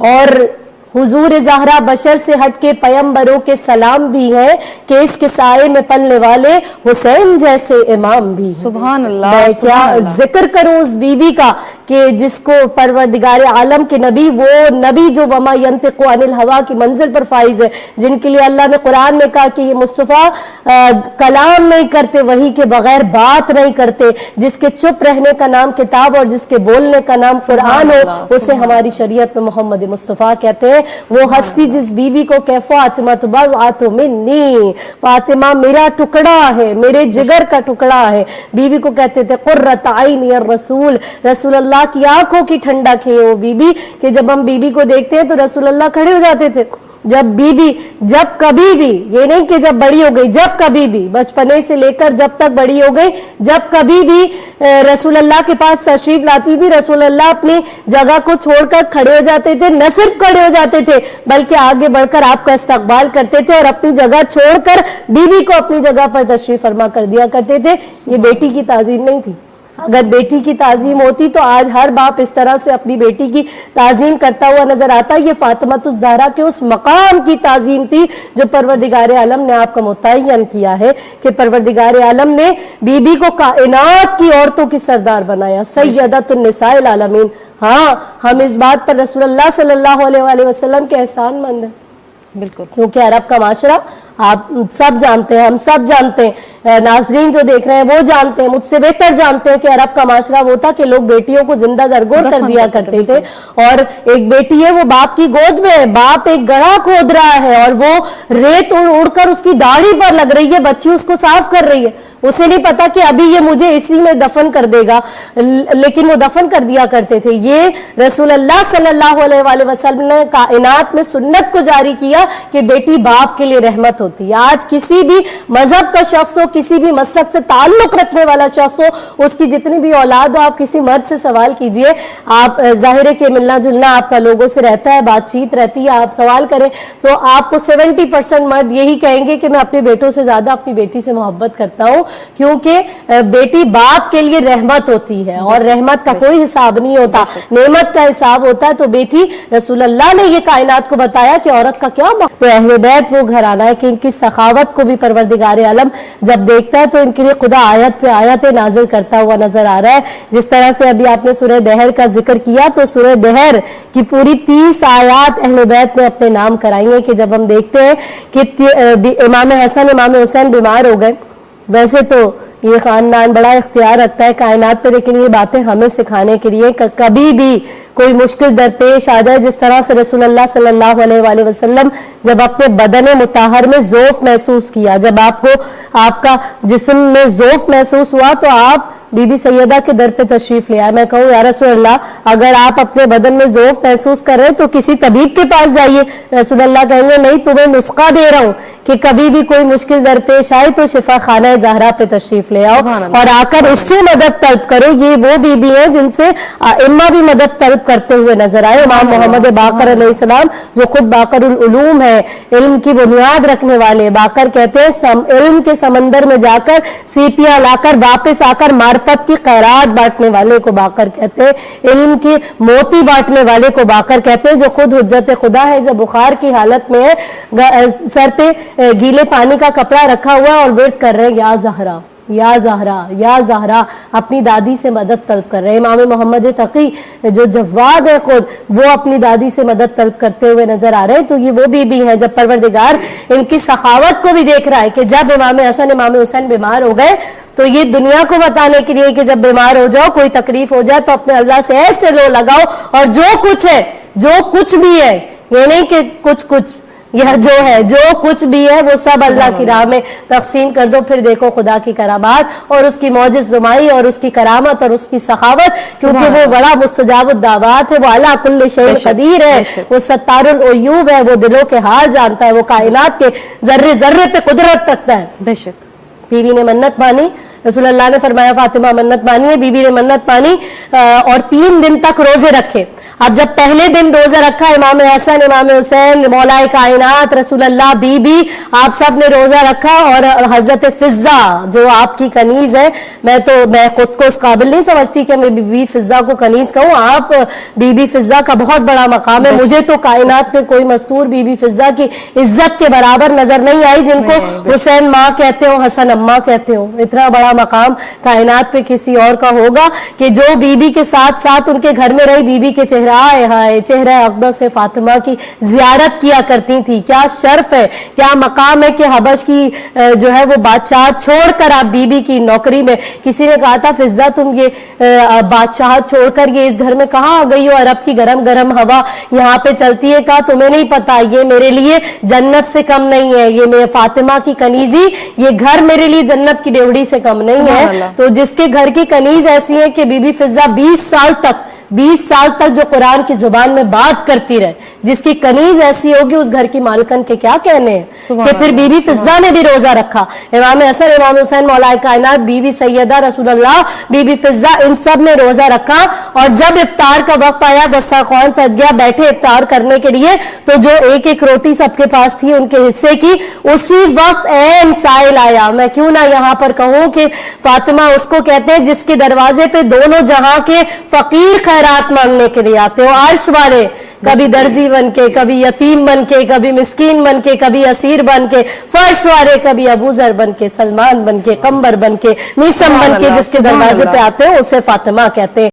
اور हुजूर ज़हरा बशर से हट के पैगंबरों के सलाम भी हैं कि इसके साए में पलने वाले हुसैन जैसे इमाम भी हैं। सुभान अल्लाह। मैं क्या जिक्र करूं उस बीबी का कि जिसको परवरदिगार आलम के नबी, वो नबी जो वमा यंतिकु अनिल हवा की मंजिल पर फाइज है, जिनके लिए अल्लाह ने कुरान में कहा कि ये मुस्तफ़ा कलाम नहीं करते, वही के बगैर बात नहीं करते, जिसके चुप रहने का नाम किताब और जिसके बोलने का नाम कुरान हो, उसे हमारी शरीयत में मोहम्मद मुस्तफ़ा कहते हैं। वो हस्ती जिस बीबी को कह फातिमा तो बज़अतु मिन्नी, फातिमा मेरा टुकड़ा है, मेरे जिगर का टुकड़ा है। बीबी को कहते थे कुर्रत आइनी रसूल, रसूल अल्लाह की आंखों की ठंडक है वो बीबी, कि जब हम बीबी को देखते हैं तो रसूल अल्लाह खड़े हो जाते थे। जब बीबी, जब कभी भी, ये नहीं कि जब बड़ी हो गई, जब कभी भी, बचपने से लेकर जब तक बड़ी हो गई, जब कभी भी रसूल अल्लाह के पास तशरीफ लाती थी, रसूल अल्लाह अपनी जगह को छोड़कर खड़े हो जाते थे। न सिर्फ खड़े हो जाते थे बल्कि आगे बढ़कर आपका इस्तकबाल करते थे और अपनी जगह छोड़कर बीबी को अपनी जगह पर तशरीफ फरमा कर दिया करते थे। ये बेटी की ताजीम नहीं थी। अगर बेटी की ताजीम होती तो आज हर बाप इस तरह से अपनी बेटी की ताजीम करता हुआ नजर आता। ये फातिमा ज़हरा के उस मकाम की ताजीम थी जो परवरदिगार आलम ने आपका मुतय्यन किया है कि परवरदिगार आलम ने बीबी को कायनात की औरतों की सरदार बनाया, सय्यदतुन निसाइल आलमीन। हाँ, हम इस बात पर रसूलुल्लाह सल्लल्लाहु अलैहि वसल्लम के एहसानमंद हैं, बिल्कुल, क्योंकि अरब का माशरा आप सब जानते हैं, हम सब जानते हैं, नाजरीन जो देख रहे हैं वो जानते हैं, मुझसे बेहतर जानते हैं कि अरब का माशरा वो था कि लोग बेटियों को जिंदा दरगोर कर दिया करते थे। और एक बेटी है वो बाप की गोद में है, बाप एक गड्ढा खोद रहा है और वो रेत उड़कर उसकी दाढ़ी पर लग रही है, बच्ची उसको साफ कर रही है। उसे नहीं पता कि अभी ये मुझे इसी में दफन कर देगा, लेकिन वो दफन कर दिया करते थे। ये रसूल अल्लाह सल्लल्लाहु अलैहि वसल्लम ने कायनात में सुन्नत को जारी किया कि बेटी बाप के लिए रहमत होती है। आज किसी भी मजहब का शख्स हो, किसी भी मसलक से ताल्लुक रखने वाला शख्स हो, उसकी जितनी भी औलाद हो, आप किसी मर्द से सवाल कीजिए, आप जाहिर है कि मिलना जुलना आपका लोगों से रहता है, बातचीत रहती है, आप सवाल करें तो आपको 70% मर्द यही कहेंगे कि मैं अपने बेटों से ज्यादा अपनी बेटी से मोहब्बत करता हूँ, क्योंकि बेटी बाप के लिए रहमत होती है और रहमत का कोई हिसाब नहीं होता, नेमत का हिसाब होता है। तो बेटी, रसूल अल्लाह ने ये कायनात को बताया कि औरत का क्या तो अहले बैत वो घराना है कि इनकी सखावत को भी परवरदिगार आलम जब देखता है तो इनके लिए खुदा आयत पे आयतें नाजिल करता हुआ नजर आ रहा है। जिस तरह से अभी आपने सूरह दहर का जिक्र किया तो सूरह दहर की पूरी 30 आयात अहले बैत ने अपने नाम कराएंगे कि जब हम देखते हैं कि इमाम हसन इमाम हुसैन बीमार हो गए, वैसे तो ये खानदान बड़ा इख्तियार रखता है कायनात पे, लेकिन ये बातें हमें सिखाने के लिए कभी भी कोई मुश्किल दरपेश आ जाए, जिस तरह से रसूलुल्लाह सल्लल्लाहु अलैहि वसल्लम जब अपने बदन मुताहर में ज़ौफ़ महसूस किया, जब आपको आपका जिस्म में ज़ौफ़ महसूस हुआ तो आप बीबी सैयदा के दर पे तशरीफ ले आए। मैं कहूँ या रसूलल्लाह, अगर आप अपने बदन में ज़ौफ़ महसूस कर रहे हैं तो किसी तबीब के पास जाइए। रसूलल्लाह कहेंगे नहीं, तुम्हें नुस्खा दे रहा हूँ कि कभी भी कोई मुश्किल दरपेश आए तो शिफा खाना ज़हरा पे तशरीफ ले आओ और आकर इससे मदद तलब करो। ये वो बीबी है जिनसे इम्मा भी मदद तलब करते हुए नजर आए। इमाम मोहम्मद बाकर अलैहिस्सलाम जो खुद बाकरुल उलूम है, इल्म की बुनियाद रखने वाले, बाकर कहते हैं इल्म के समंदर में जाकर सीपियां लाकर वापस आकर मार्फत की खैरात बांटने वाले को बाकर कहते हैं, इल्म की मोती बांटने वाले को बाकर कहते हैं, जो खुद हुज्जत खुदा है। जब बुखार की हालत में है, सर पे गीले पानी का कपड़ा रखा हुआ और विर्द कर रहे हैं या ज़हरा या ज़हरा या ज़हरा, अपनी दादी से मदद तलब कर रहे हैं। इमाम मोहम्मद तकी जो जवाद है खुद, वो अपनी दादी से मदद तलब करते हुए नजर आ रहे हैं। तो ये वो बीबी है जब परवरदिगार इनकी सखावत को भी देख रहा है कि जब इमाम हसन इमाम हुसैन बीमार हो गए तो ये दुनिया को बताने के लिए कि जब बीमार हो जाओ, कोई तकलीफ हो जाए तो अपने अल्लाह से ऐसे लो लगाओ और जो कुछ है, जो कुछ भी है, ये नहीं कि कुछ कुछ, यह जो है, जो कुछ भी है वो सब अल्लाह की राह में तकसीम कर दो। फिर देखो खुदा की करामात और उसकी मौजिज़ नुमाई और उसकी करामत और उसकी सखावत, क्योंकि वो बड़ा मुस्तजाबुद दावात है, वो अला कुल्ली शैइन कदीर है, वो सत्तारुल उयूब है, वो दिलों के हाल जानता है, वो कायनात के जर्रे जर्रे पे कुदरत रखता है। बेशक बीवी ने मन्नत मानी रसूल अल्लाह ने फरमाया फातिमा मन्नत मानी है, बीबी ने मन्नत मानी और 3 दिन तक रोजे रखे। अब जब पहले दिन रोजा रखा, इमाम हसन, इमाम हुसैन, मौलाए कायनात, रसूल अल्लाह, बीबी, आप सब ने रोजा रखा। और हजरत फिजा जो आपकी कनीज है, मैं खुद को इस काबिल नहीं समझती कि मैं बीबी फिजा को कनीज कहूँ। आप बीबी फिजा का बहुत बड़ा मकाम है। मुझे तो कायनात में कोई मस्तूर बीबी फिजा की इज्जत के बराबर नजर नहीं आई, जिनको हुसैन माँ कहते हो, हसन अम्मा कहते हो। इतना बड़ा मकाम कायनात पे किसी और का होगा कि जो बीबी के साथ साथ उनके घर में रही, बीबी के चेहरा चेहरा अकबर से फातिमा की जियारत किया करती थी। क्या शर्फ है, क्या मकाम है कि हबश की जो है वो बादशाह छोड़कर आप बीबी की नौकरी में, किसी ने कहा था फिजा तुम ये बादशाह छोड़कर ये इस घर में कहाँ आ गई हो, अरब की गरम गरम हवा यहाँ पे चलती है। कहा तुम्हें नहीं पता, ये मेरे लिए जन्नत से कम नहीं है, ये मेरे फातिमा की कनीजी, ये घर मेरे लिए जन्नत की डेवड़ी से कम नहीं है। तो जिसके घर की कनीज ऐसी है कि बीबी फिजा 20 साल तक जो कुरान की जुबान में बात करती रहे, जिसकी कनीज ऐसी होगी, उस घर की मालकन के क्या कहने हैं। कि फिर बीबी फिजा ने भी रोजा रखा। इमाम हसन, इमाम हुसैन, मौलाए कायनात, बीबी सैयदा, रसूलुल्लाह, बीबी फिजा, इन सब ने रोजा रखा। और जब इफ्तार का वक्त आया, दस्तरख्वान सज गया, बैठे इफ्तार करने के लिए, तो जो एक एक रोटी सबके पास थी उनके हिस्से की, उसी वक्त ऐन साइल आया। मैं क्यों ना यहाँ पर कहूँ कि फातिमा उसको कहते हैं जिसके दरवाजे पे दोनों जहां के फकीर खैरात मांगने के लिए आते हो, अर्श वाले, कभी दर्जी बन के, कभी यतीम बन के, कभी मिस्कीन बन के, कभी असीर बन के, फर्श वाले, कभी अबूजर बन के, सलमान बन के, कंबर बन के, मीसम बन के, जिसके दरवाजे पे आते हो उसे फातिमा कहते हैं।